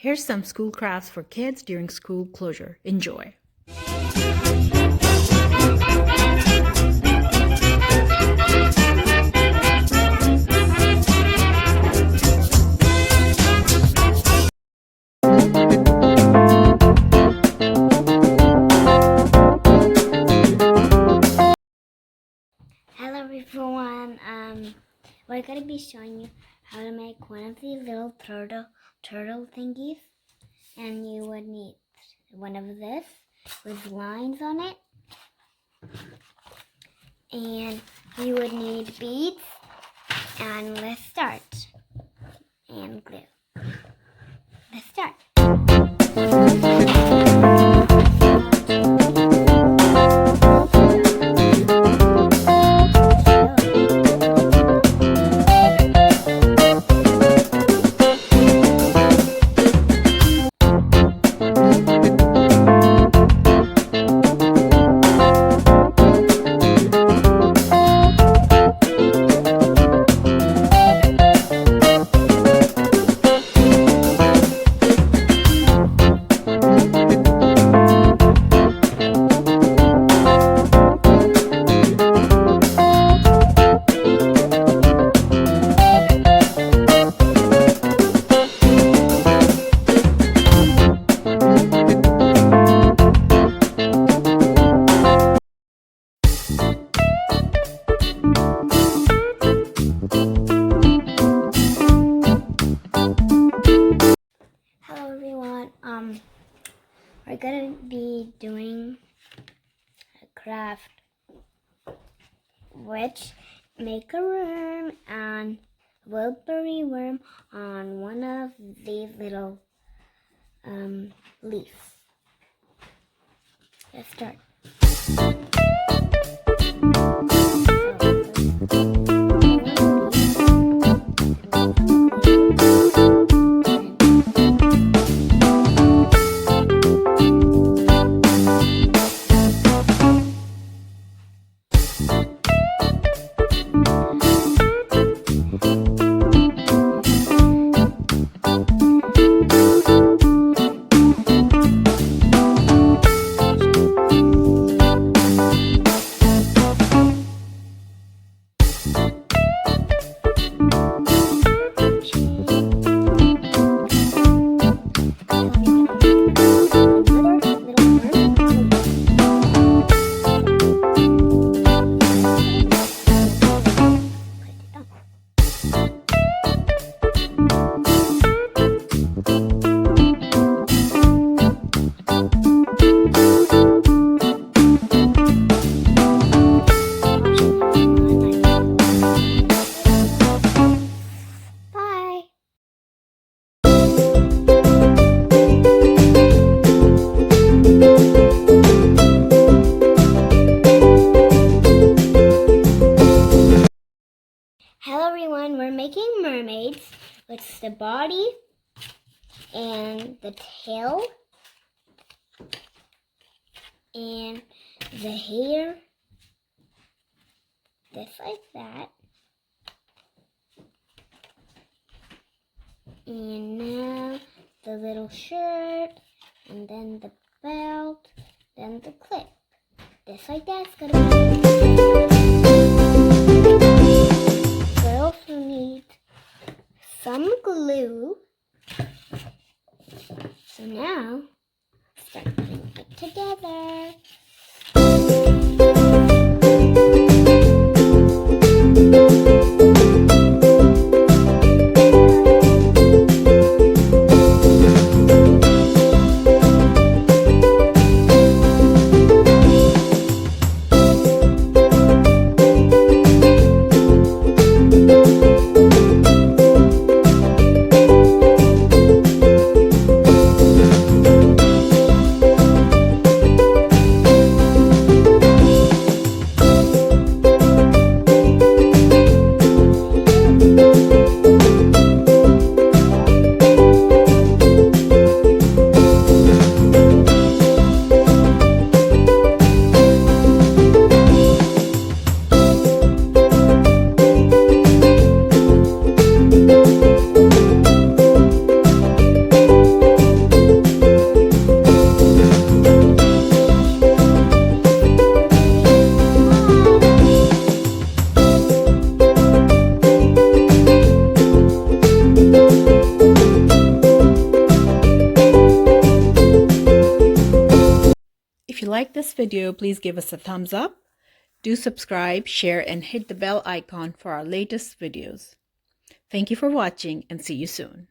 Here's some school crafts for kids during school closure. Enjoy! Hello everyone, we're going to be showing you how to make one of these little turtle thingies, and you would need one of this with lines on it, and you would need beads, and let's start, and glue. Let's start. Hello everyone, we're gonna be doing a craft which make a worm and wilberry worm on one of these little leaves. Let's start. Hello everyone, we're making mermaids with the body and the tail and the hair, just like that. And now the little shirt, and then the belt, then the clip. Just like that. It's gonna be. We also need some glue. So now, start putting it together. video, please give us a thumbs up. Do subscribe, share, and hit the bell icon for our latest videos. Thank you for watching and see you soon.